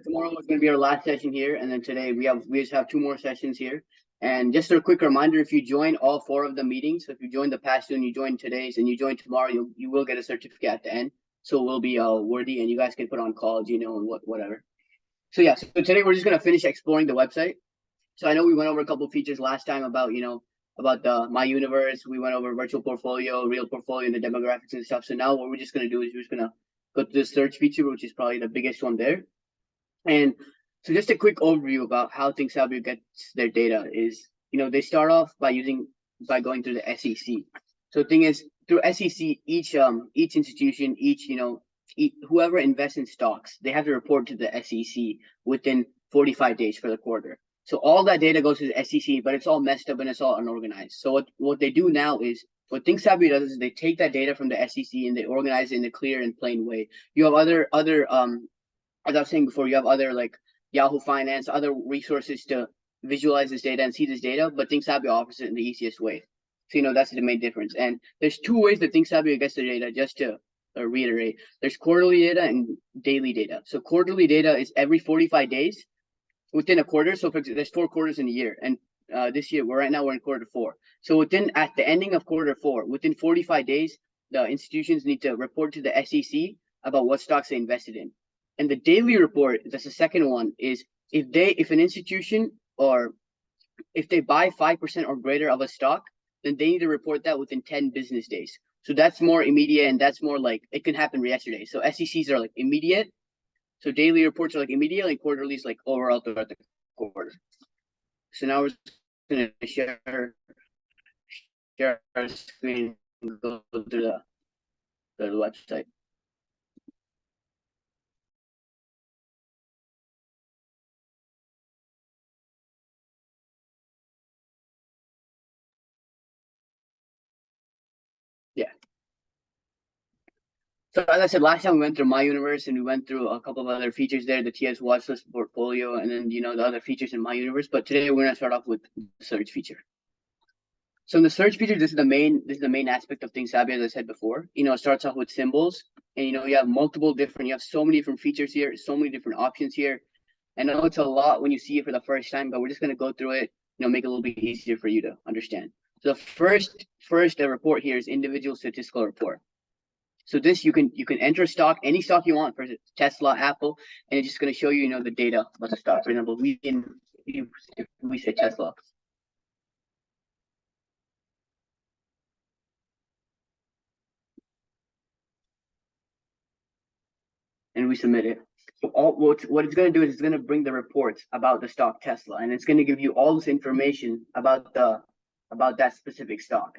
Tomorrow is going to be our last session here, and then today we just have two more sessions here. And just a quick reminder: if you join all four of the meetings, so if you join the past two and you join today's and you join tomorrow, you will get a certificate at the end. So we'll be worthy, and you guys can put on calls, and whatever. So yeah, so today we're just going to finish exploring the website. So I know we went over a couple of features last time about about the My Universe. We went over virtual portfolio, real portfolio, and the demographics and stuff. So now what we're just going to do is we're just going to go to the search feature, which is probably the biggest one there. And so just a quick overview about how ThinkSabio gets their data is, they start off by going through the SEC. So the thing is, through SEC, each institution, whoever invests in stocks, they have to report to the SEC within 45 days for the quarter. So all that data goes to the SEC, but it's all messed up and it's all unorganized. So what they do now is, what ThinkSabio does is they take that data from the SEC and they organize it in a clear and plain way. You have other as I was saying before, you have other like Yahoo Finance, other resources to visualize this data and see this data, but ThinkSabio offers it in the easiest way. So, that's the main difference. And there's two ways that ThinkSabio gets the data, just to reiterate. There's quarterly data and daily data. So quarterly data is every 45 days within a quarter. So there's 4 quarters in a year. And this year, we're in quarter 4. So at the ending of quarter 4, within 45 days, the institutions need to report to the SEC about what stocks they invested in. And the daily report, that's the second one, is if an institution or if they buy 5% or greater of a stock, then they need to report that within 10 business days. So that's more immediate, and that's more like it can happen yesterday. So SECs are like immediate. So daily reports are like immediate, and quarterly is like overall throughout the quarter. So now we're going to share our screen and go to the website. Yeah. So as I said, last time we went through My Universe and we went through a couple of other features there, the TS watchlist portfolio, and then the other features in My Universe. But today we're going to start off with the search feature. So in the search feature, this is the main aspect of ThinkSabio, as I said before. It starts off with symbols, and you have you have so many different features here, so many different options here. I know it's a lot when you see it for the first time, but we're just going to go through it, make it a little bit easier for you to understand. So the first report here is individual statistical report. So this you can enter any stock you want, for Tesla, Apple, and it's just going to show you the data about the stock. For example, if we say Tesla, and we submit it. So what it's going to do is it's going to bring the reports about the stock Tesla, and it's going to give you all this information about that specific stock.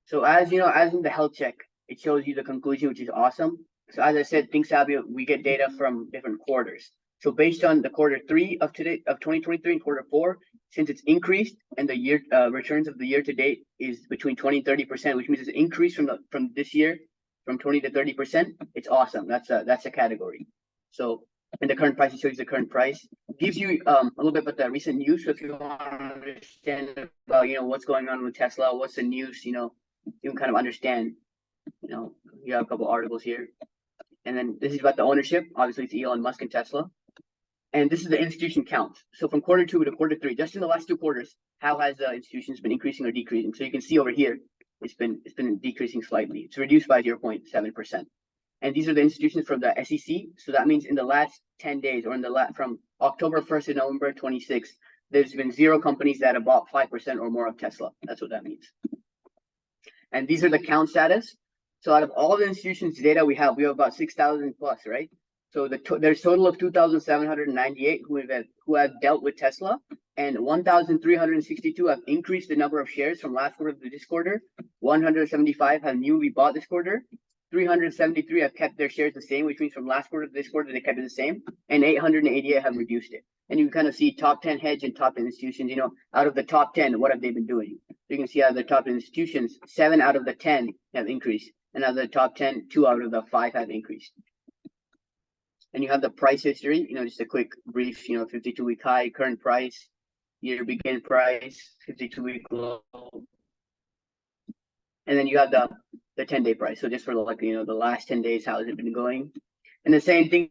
So as in the health check, it shows you the conclusion, which is awesome. So as I said, ThinkSabio, we get data from different quarters. So based on the quarter 3 of 2023 and quarter 4, since it's increased and the year returns of the year to date is between 20 and 30%, which means it's an increase from this year from 20 to 30%. It's awesome. That's a category. So and the current price, it shows you the current price. It gives you a little bit about the recent news. So if you want to understand about what's going on with Tesla, what's the news, you can kind of understand. You have a couple articles here. And then this is about the ownership. Obviously, it's Elon Musk and Tesla. And this is the institution count. So from quarter 2 to quarter 3, just in the last 2 quarters, how has the institutions been increasing or decreasing? So you can see over here, it's been decreasing slightly. It's reduced by 0.7%. And these are the institutions from the SEC. So that means in the last 10 days, or from October 1st to November 26th, there's been 0 companies that have bought 5% or more of Tesla. That's what that means. And these are the count status. So out of all the institutions' data we have about 6,000 plus, right? So there's a total of 2,798 who have dealt with Tesla, and 1,362 have increased the number of shares from last quarter to this quarter. 175 have newly bought this quarter. 373 have kept their shares the same, which means from last quarter to this quarter, they kept it the same. And 888 have reduced it. And you can kind of see top 10 hedge and top 10 institutions, out of the top 10, what have they been doing? So you can see out of the top 10 institutions, 7 out of the 10 have increased. And out of the top 10, 2 out of the 5 have increased. And you have the price history, just a quick brief, 52-week high, current price, year begin price, 52-week low. And then you have the 10-day price. So just for the last 10 days, how has it been going? And the same thing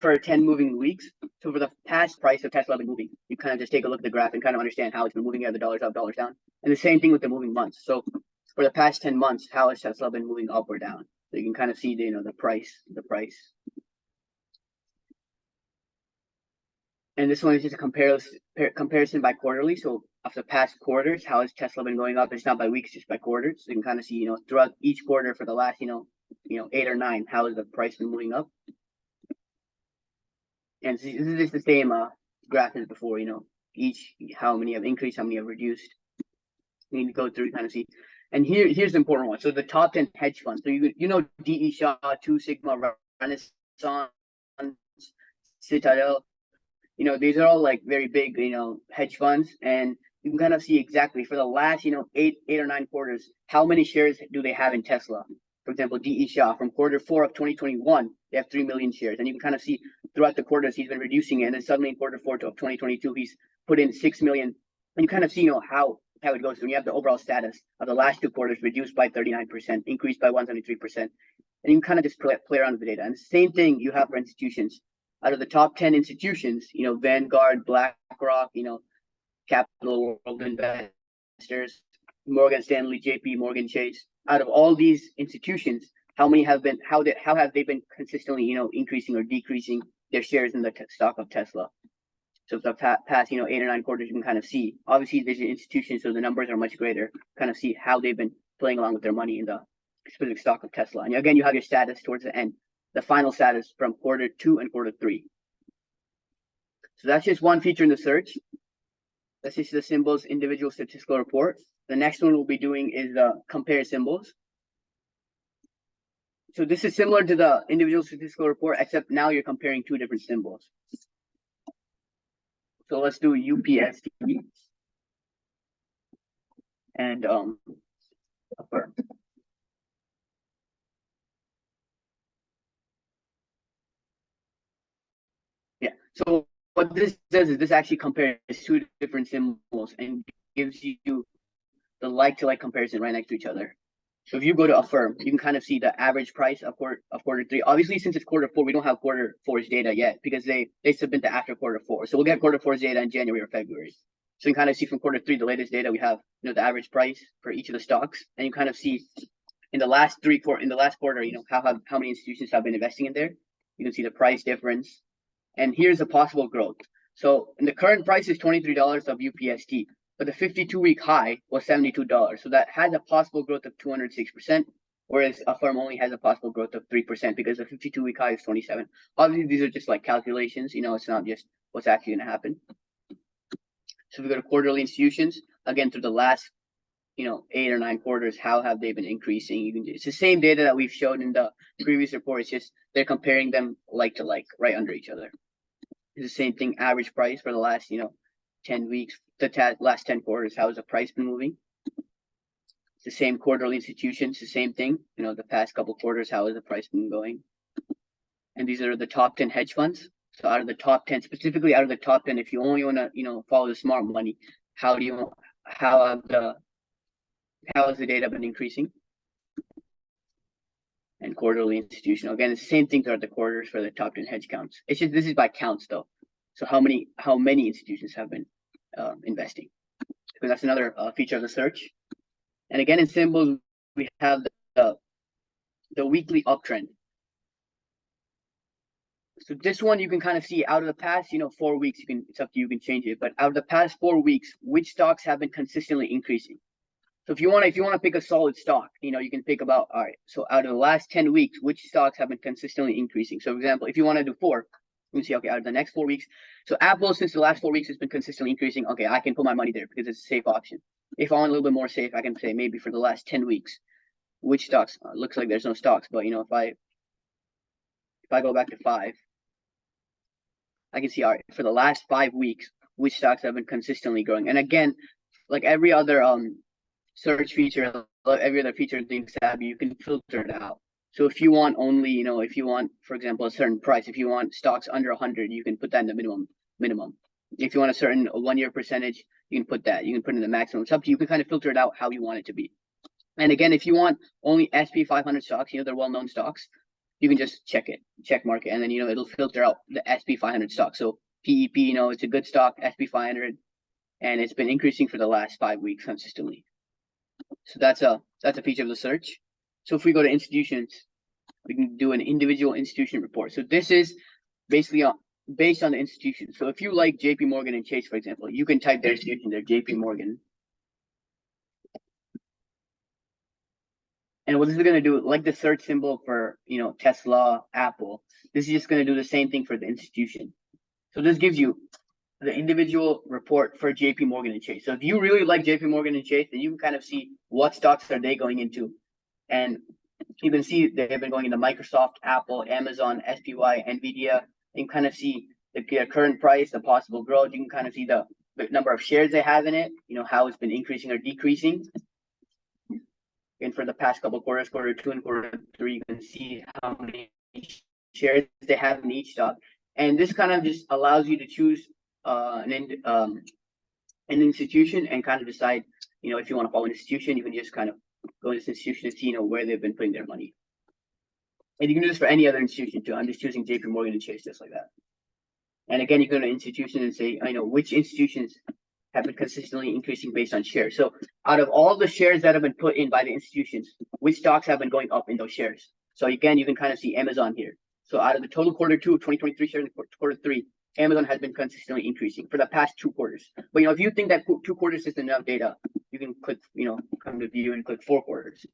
for 10 moving weeks. So for the past price of Tesla been moving, you kind of just take a look at the graph and kind of understand how it's been moving, the dollars up, dollars down. And the same thing with the moving months. So for the past 10 months, how has Tesla been moving up or down? So you can kind of see the, the price. And this one is just a comparison by quarterly. So of the past quarters, how has Tesla been going up? It's not by weeks, just by quarters. So you can kind of see, throughout each quarter for the last, 8 or 9, how has the price been moving up? And this is just the same graph as before, each, how many have increased, how many have reduced. You need to go through kind of see. And here's the important one. So the top 10 hedge funds. So D.E. Shaw, 2 Sigma, Renaissance, Citadel. These are all like very big, hedge funds, and you can kind of see exactly for the last, 8 or 9 quarters, how many shares do they have in Tesla? For example, D.E. Shaw from quarter 4 of 2021, they have 3 million shares, and you can kind of see throughout the quarters he's been reducing it, and then suddenly in quarter 4 of 2022 he's put in 6 million, and you kind of see, how it goes. When you have the overall status of the last 2 quarters reduced by 39%, increased by 173%, and you can kind of just play around with the data. And the same thing you have for institutions. Out of the top 10 institutions, Vanguard, BlackRock, Capital World Investors, Morgan Stanley, JP Morgan Chase. Out of all these institutions, how have they been consistently, increasing or decreasing their shares in the stock of Tesla? So for the past, 8 or 9 quarters, you can kind of see. Obviously, these institutions, so the numbers are much greater. Kind of see how they've been playing along with their money in the specific stock of Tesla. And again, you have your status towards the end. The final status from quarter 2 and quarter 3. So that's just one feature in the search. Let's see the symbols individual statistical report. The next one we'll be doing is the compare symbols. So this is similar to the individual statistical report, except now you're comparing 2 different symbols. So let's do UPST and affirm. So what this does is this actually compares 2 different symbols and gives you the like-to-like comparison right next to each other. So if you go to affirm, you can kind of see the average price of quarter 3. Obviously, since it's quarter 4, we don't have quarter 4's data yet because they submit the after quarter 4. So we'll get quarter 4's data in January or February. So you can kind of see from quarter 3, the latest data we have, the average price for each of the stocks, and you kind of see in the last quarter, how many institutions have been investing in there. You can see the price difference. And here's a possible growth. So in the current price is $23 of UPST, but the 52-week high was $72. So that has a possible growth of 206%, whereas Affirm only has a possible growth of 3% because the 52-week high is 27. Obviously, these are just like calculations. It's not just what's actually going to happen. So if we go to quarterly institutions, again, through the last 8 or 9 quarters, how have they been increasing? It's the same data that we've shown in the previous report. It's just they're comparing them like to like right under each other. It's the same thing, average price for the last 10 weeks, the last 10 quarters, how has the price been moving? It's the same quarterly institutions, the same thing, the past couple quarters, how has the price been going? And these are the top 10 hedge funds. So out of the top 10, specifically out of the top 10, if you only want to follow the smart money, how has the data been increasing? And quarterly institutional. Again, it's the same thing throughout the quarters for the top 10 hedge counts. It's just this is by counts though. So how many institutions have been investing? Because that's another feature of the search. And again, in symbols, we have the weekly uptrend. So this one you can kind of see out of the past 4 weeks. It's up to you, you can change it. But out of the past 4 weeks, which stocks have been consistently increasing? So if you want to pick a solid stock, you can think about, all right, so out of the last 10 weeks, which stocks have been consistently increasing? So for example, if you want to do 4, you can see, okay, out of the next 4 weeks. So Apple, since the last 4 weeks has been consistently increasing, okay, I can put my money there because it's a safe option. If I want a little bit more safe, I can say maybe for the last 10 weeks, which stocks? Looks like there's no stocks, but if I go back to 5, I can see, all right, for the last 5 weeks, which stocks have been consistently growing. And again, like every other search feature, every other feature in ThinkSabio, you can filter it out. So if you want only, if you want, for example, a certain price, if you want stocks under 100, you can put that in the minimum. If you want a certain 1-year percentage, you can put that. You can put in the maximum. It's up to you. You can kind of filter it out how you want it to be. And again, if you want only SP 500 stocks, they're well-known stocks, you can just check mark it, and then it'll filter out the SP 500 stock. So PEP, it's a good stock, SP 500, and it's been increasing for the last 5 weeks consistently. So that's a feature of the search. So if we go to institutions, we can do an individual institution report. So this is basically based on the institution. So if you like JP Morgan and Chase, for example, you can type their institution there, JP Morgan. And what this is going to do, like the search symbol for, Tesla, Apple, this is just going to do the same thing for the institution. So this gives you the individual report for JP Morgan and Chase. So if you really like JP Morgan and Chase, then you can kind of see what stocks are they going into. And you can see they've been going into Microsoft, Apple, Amazon, SPY, NVIDIA. You can kind of see the current price, the possible growth. You can kind of see the number of shares they have in it, how it's been increasing or decreasing. And for the past couple of quarters, quarter 2 and quarter 3, you can see how many shares they have in each stock. And this kind of just allows you to choose an institution and kind of decide, if you want to follow an institution, you can just kind of go to this institution and see, where they've been putting their money. And you can do this for any other institution too. I'm just choosing JP Morgan and Chase just like that. And again, you go to an institution and say, which institutions have been consistently increasing based on shares. So out of all the shares that have been put in by the institutions, which stocks have been going up in those shares? So again, you can kind of see Amazon here. So out of the total quarter 2 of 2023 shares in quarter 3, Amazon has been consistently increasing for the past 2 quarters. But if you think that 2 quarters is enough data, you can click, come to view and click 4 quarters.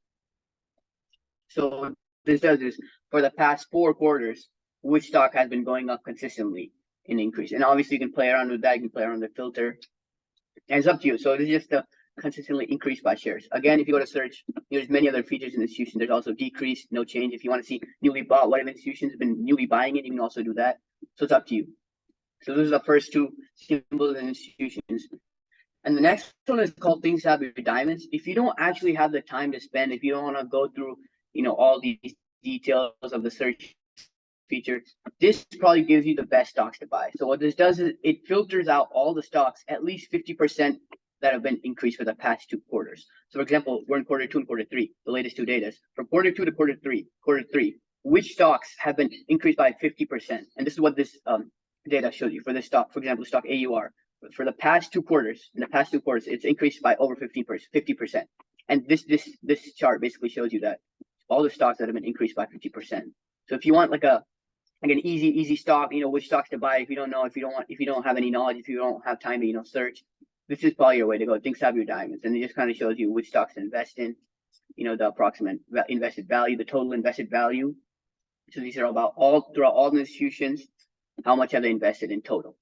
So what this does is for the past 4 quarters, which stock has been going up consistently in increase. And obviously you can play around with that, you can play around with the filter. And it's up to you. So this is just the consistently increased by shares. Again, if you go to search, there's many other features in the institution. There's also decrease, no change. If you want to see newly bought, what if institutions have been newly buying it, you can also do that. So it's up to you. So those are the first 2 symbols and institutions. And the next one is called ThinkSabio Diamonds. If you don't actually have the time to spend, if you don't want to go through, all these details of the search feature, this probably gives you the best stocks to buy. So what this does is it filters out all the stocks, at least 50% that have been increased for the past 2 quarters. So for example, we're in quarter 2 and quarter 3, the latest 2 data. From quarter 2 to quarter 3, which stocks have been increased by 50%? And this is what this data shows you for this stock. For example, stock AUR for the past 2 quarters. In the past 2 quarters, it's increased by over 50%. And this chart basically shows you that all the stocks that have been increased by 50%. So if you want like an easy stock, which stocks to buy, if you don't know, if you don't have any knowledge, if you don't have time to search, this is probably your way to go. ThinkSabio Diamonds, and it just kind of shows you which stocks to invest in, the approximate invested value, the total invested value. So these are about throughout all the institutions, how much have they invested in total.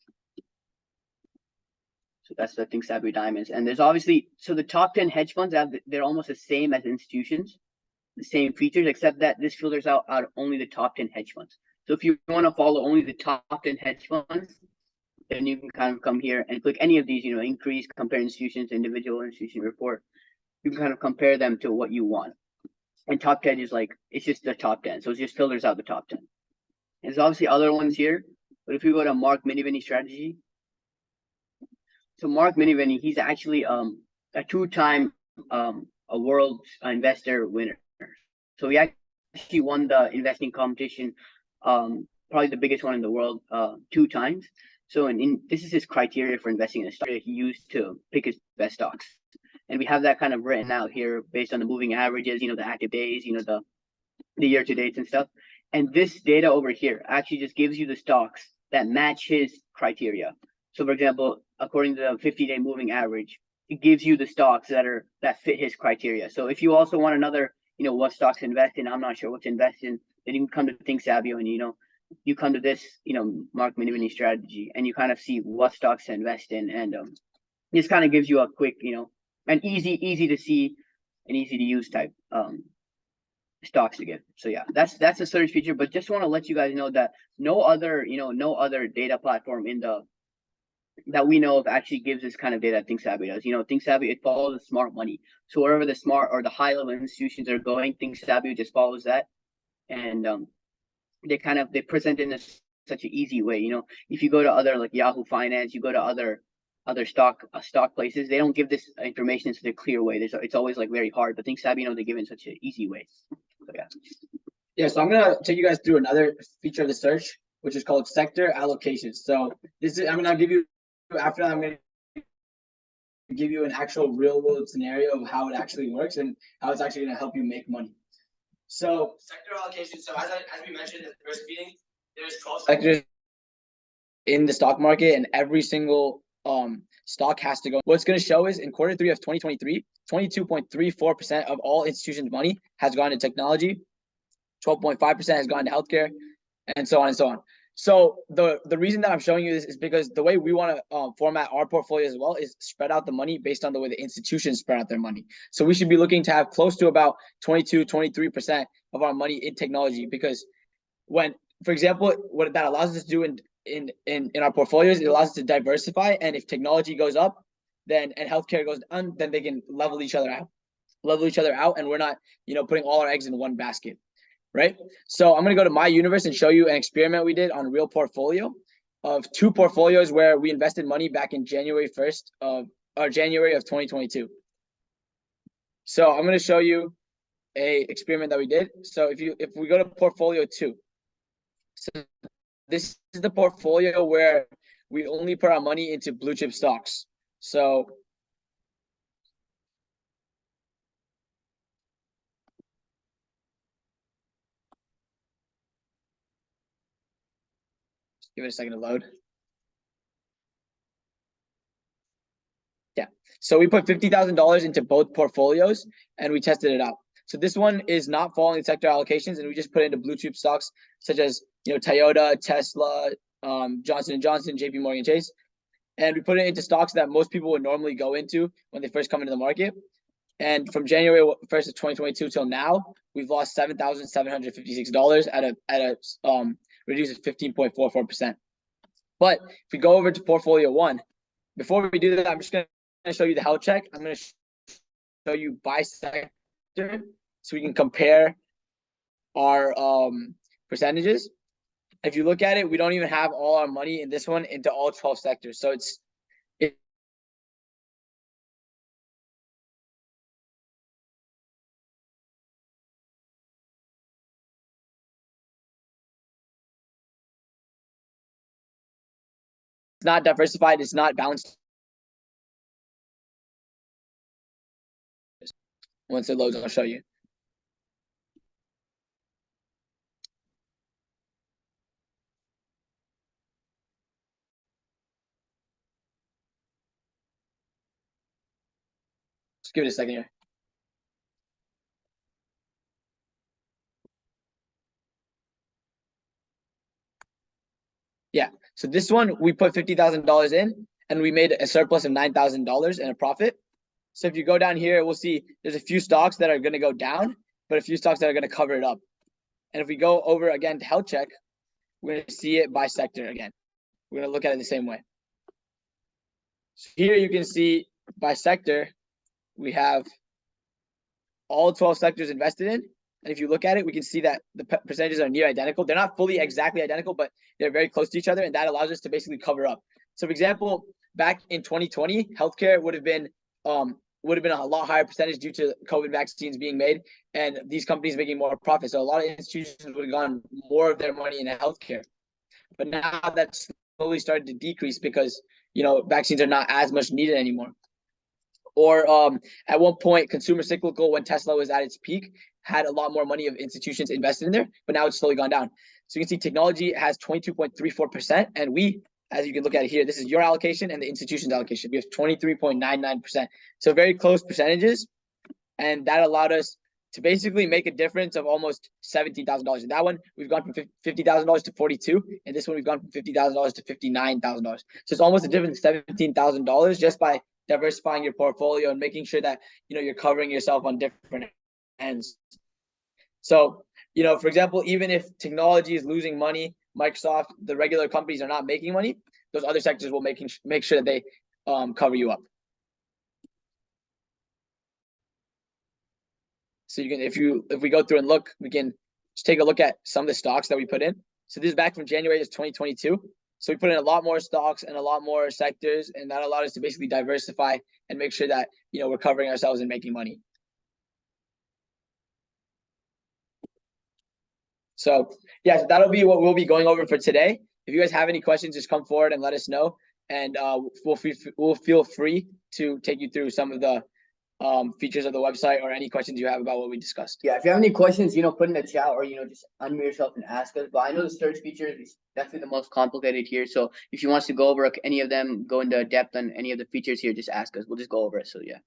So that's the ThinkSabio Diamonds. And there's obviously, so the top 10 hedge funds they're almost the same as institutions, the same features, except that this filters out only the top 10 hedge funds. So if you want to follow only the top 10 hedge funds, then you can kind of come here and click any of these, increase, compare institutions, individual institution report. You can kind of compare them to what you want. And top 10 is it's just the top 10. So it just filters out the top 10. There's obviously other ones here, but if we go to Mark Minivini strategy. So Mark Minivini, he's actually a 2-time a world investor winner. So he actually won the investing competition, probably the biggest one in the world, 2 times. So this is his criteria for investing in a stock he used to pick his best stocks. And we have that kind of written out here based on the moving averages, the active days, the year to dates and stuff. And this data over here actually just gives you the stocks that match his criteria. So for example, according to the 50-day moving average, it gives you the stocks that fit his criteria. So if you also want another, what stocks to invest in, I'm not sure what to invest in, then you can come to ThinkSabio and you come to this, Mark Minivini strategy, and you kind of see what stocks to invest in, and this kind of gives you a quick, an easy to see and easy to use type stocks to get. So yeah, that's a search feature, but just want to let you guys know that no other data platform that we know of actually gives this kind of data that ThinkSabio does. ThinkSabio, it follows the smart money. So wherever the smart or the high level institutions are going, ThinkSabio just follows that. And they present it in such an easy way. If you go to other like Yahoo Finance, you go to other stock places, they don't give this information in such a clear way. It's always very hard, but ThinkSabio, they give it in such an easy way. So yeah. Yeah, so I'm gonna take you guys through another feature of the search, which is called sector allocations. So this is, I'm gonna give you, after that, I'm gonna give you an actual real world scenario of how it actually works and how it's actually gonna help you make money. So sector allocation. So as we mentioned in the first meeting, there's 12 sectors in the stock market, and every single stock has to go. What's going to show is in quarter 3 of 2023, 22.34% of all institutions' money has gone to technology, 12.5% has gone to healthcare, and so on and so on. So the reason that I'm showing you this is because the way we want to format our portfolio as well is spread out the money based on the way the institutions spread out their money. So we should be looking to have close to about 22-23% of our money in technology, because when, for example, what that allows us to do in our portfolios, it allows us to diversify. And if technology goes up, then and healthcare goes down, then they can level each other out, and we're not, putting all our eggs in one basket. Right? So I'm going to go to my universe and show you an experiment we did on a real portfolio of 2 portfolios where we invested money back in January 1st of January of 2022. So I'm going to show you a experiment that we did. So if we go to portfolio 2, so this is the portfolio where we only put our money into blue chip stocks. So give it a second to load. Yeah. So we put $50,000 into both portfolios and we tested it out. So this one is not following sector allocations, and we just put it into blue chip stocks such as Toyota, Tesla, Johnson & Johnson, JP Morgan Chase. And we put it into stocks that most people would normally go into when they first come into the market. And from January 1st of 2022 till now, we've lost $7,756 at a reduced 15.44%. But if we go over to portfolio 1, before we do that, I'm just going to show you the health check. I'm going to show you by sector so we can compare our percentages. If you look at it, we don't even have all our money in this one into all 12 sectors. So it's not diversified, it's not balanced. Once it loads, I'll show you. Just give it a second here. Yeah, so this one, we put $50,000 in, and we made a surplus of $9,000 and a profit. So if you go down here, we'll see there's a few stocks that are going to go down, but a few stocks that are going to cover it up. And if we go over again to health check, we're going to see it by sector again. We're going to look at it the same way. So here you can see by sector, we have all 12 sectors invested in. And if you look at it, we can see that the percentages are near identical. They're not fully exactly identical, but they're very close to each other. And that allows us to basically cover up. So for example, back in 2020, healthcare would have been a lot higher percentage due to COVID vaccines being made and these companies making more profit. So a lot of institutions would have gone more of their money into healthcare. But now that's slowly started to decrease because, vaccines are not as much needed anymore. Or at one point, consumer cyclical, when Tesla was at its peak, had a lot more money of institutions invested in there, but now it's slowly gone down. So you can see technology has 22.34%, and we, as you can look at it here, this is your allocation and the institution's allocation. We have 23.99%. So very close percentages, and that allowed us to basically make a difference of almost $17,000. In that one, we've gone from $50,000 to $42,000, and this one we've gone from $50,000 to $59,000. So it's almost a difference of $17,000 just by diversifying your portfolio and making sure that you're covering yourself on different ends. So for example, even if technology is losing money, Microsoft, the regular companies are not making money, those other sectors will make sure that they cover you up. So you can, if we go through and look, we can just take a look at some of the stocks that we put in. So this is back from January of 2022. So we put in a lot more stocks and a lot more sectors, and that allowed us to basically diversify and make sure that we're covering ourselves and making money. So yeah, so that'll be what we'll be going over for today. If you guys have any questions, just come forward and let us know, and we'll feel free to take you through some of the features of the website or any questions you have about what we discussed. Yeah, if you have any questions, put in the chat, or just unmute yourself and ask us. But I know the search feature is definitely the most complicated here. So if you want us to go over any of them, go into depth on any of the features here, just ask us. We'll just go over it. So yeah.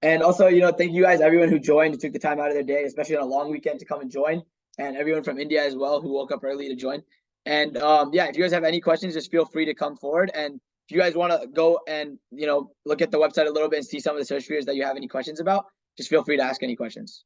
And also, thank you guys, everyone who joined, who took the time out of their day, especially on a long weekend, to come and join, and everyone from India as well who woke up early to join. And yeah, if you guys have any questions, just feel free to come forward. And if you guys want to go and look at the website a little bit and see some of the search features that you have any questions about, just feel free to ask any questions.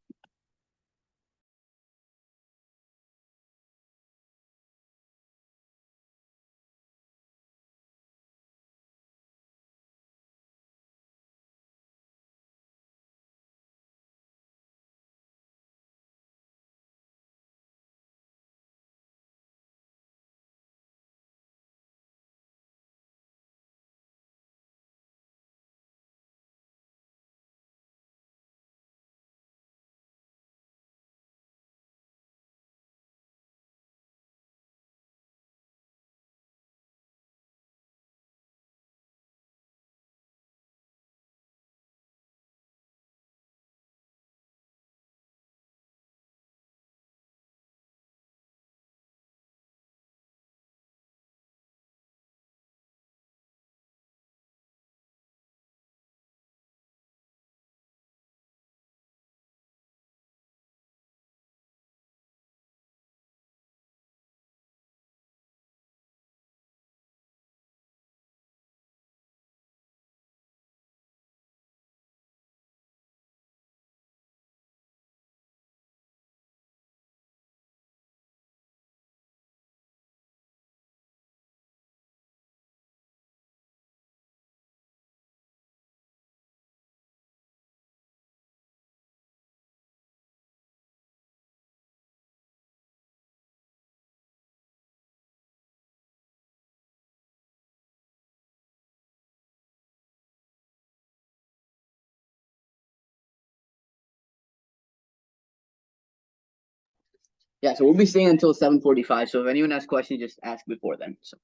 Yeah, so we'll be staying until 7:45. So if anyone has questions, just ask before then. So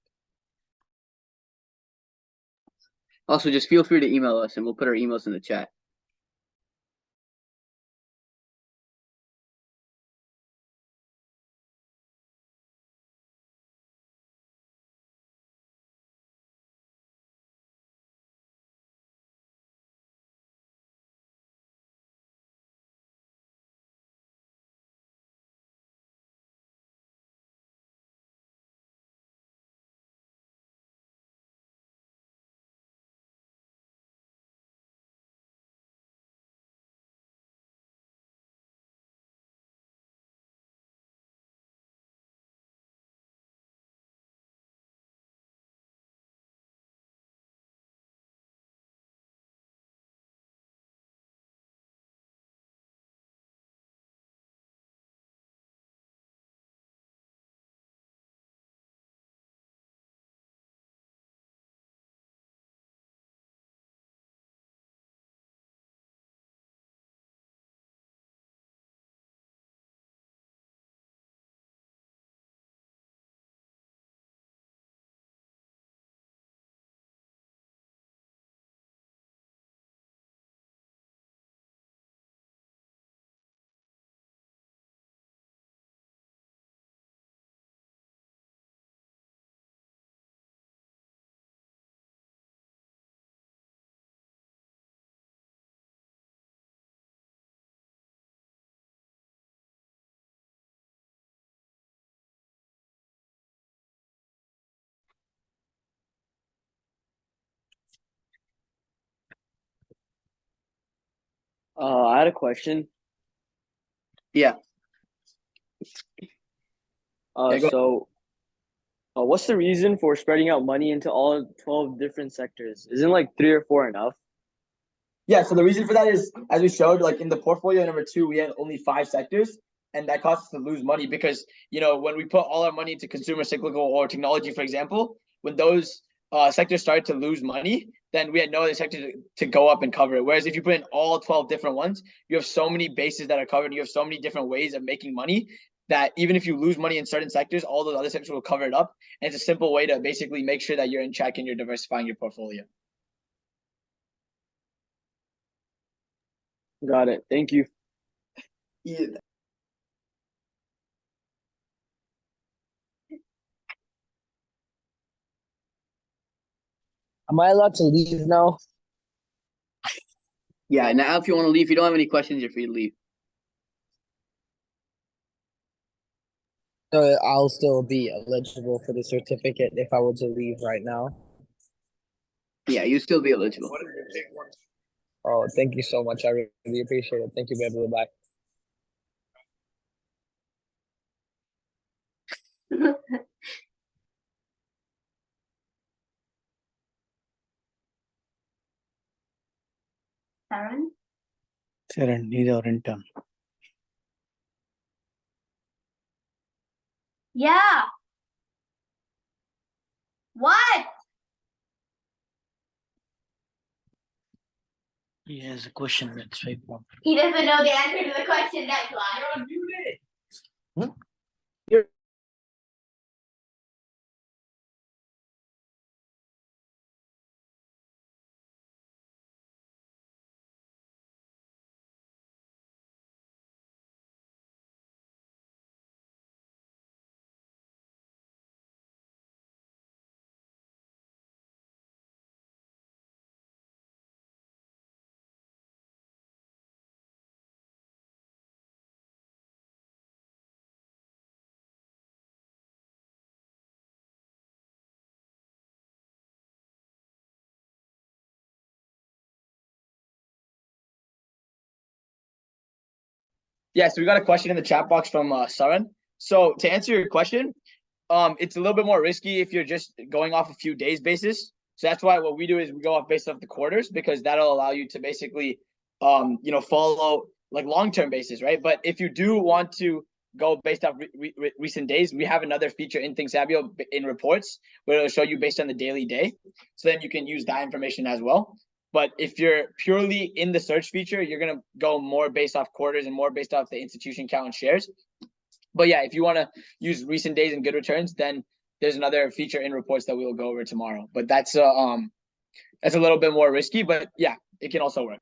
also just feel free to email us, and we'll put our emails in the chat. I had a question. Yeah. Yeah, So What's the reason for spreading out money into all 12 different sectors? Isn't like 3 or 4 enough? Yeah, so the reason for that is, as we showed, like in the portfolio number 2, we had only 5 sectors, and that caused us to lose money because, when we put all our money into consumer, cyclical, or technology, for example, when those sectors started to lose money, then we had no other sector to go up and cover it. Whereas if you put in all 12 different ones, you have so many bases that are covered, and you have so many different ways of making money that even if you lose money in certain sectors, all those other sectors will cover it up. And it's a simple way to basically make sure that you're in check and you're diversifying your portfolio. Got it. Thank you. Yeah. Am I allowed to leave now? Yeah, now if you want to leave, if you don't have any questions, you're free to leave. So I'll still be eligible for the certificate if I were to leave right now. Yeah, you'll still be eligible. Oh, thank you so much. I really appreciate it. Thank you, baby. Bye. Sharon? Sharon, he's our intern. Yeah. What? He has a question. That's right. He doesn't know the answer to the question. That's why. Yeah, so we got a question in the chat box from Saran. So to answer your question, it's a little bit more risky if you're just going off a few days basis. So that's why what we do is we go off based off the quarters, because that'll allow you to basically follow like long-term basis, right? But if you do want to go based off recent days, we have another feature in ThinkSabio in reports where it'll show you based on the daily day. So then you can use that information as well. But if you're purely in the search feature, you're going to go more based off quarters and more based off the institution count and shares. But yeah, if you want to use recent days and good returns, then there's another feature in reports that we'll go over tomorrow. But that's a little bit more risky, but yeah, it can also work.